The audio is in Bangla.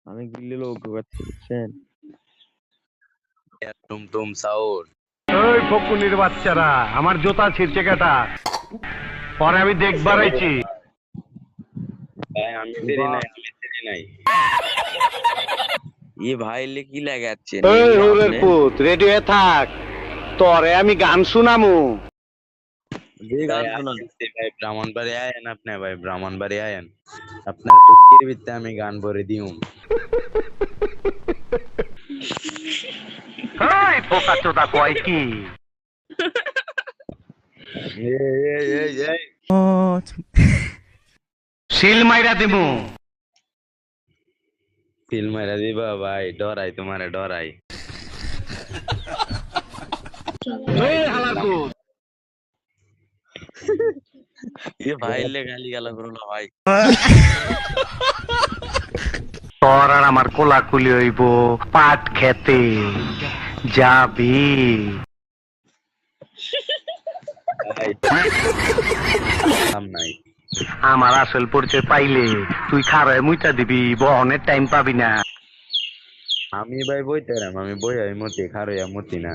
আমি গিল্লি লোক ঢুকাচ্ছি বুঝছেন। টুমটুম সাউর ওই ফকুনির বাচ্চারা আমার জুতা ছিঁড়ছে কেটা পরে আমি দেখবার আইছি। ভাই আমি ফিরি নাই, আমি ফিরি নাই। ই ভাই লে কি লাগাচ্ছেন ওই হুরের পুত রেডি হয়ে থাক, তোরে আমি গান শুনামু। যে গান ভাই শোনান। আসছি ভাই, ব্রাহ্মণবাড়ি আয়েন আপনি, ভাই ব্রাহ্মণবাড়ি আয়েন, আপনার কুকির ভিত্তে আমি গান ভরে দিউম। ওই পোকা চোদা কয় কি এই সিল মাইরা দিমু। ফিল মারা দিবা ভাই, ডরাই তোমারে ডরাই। এই হালার পুত এ ভাই লে গালি গালা করো না ভাই। তোর আর আমার কোলাকুলি হইব পাট খেতে যাবি। কাম নাই। আমার আসল পরিচয় পাইলে তুই খারায় মুইটা দিবি, বহনের টাইম পাবি না। আমি ভাই বইতে রাম, আমি বই আমি মতি খারইয়া মতি না।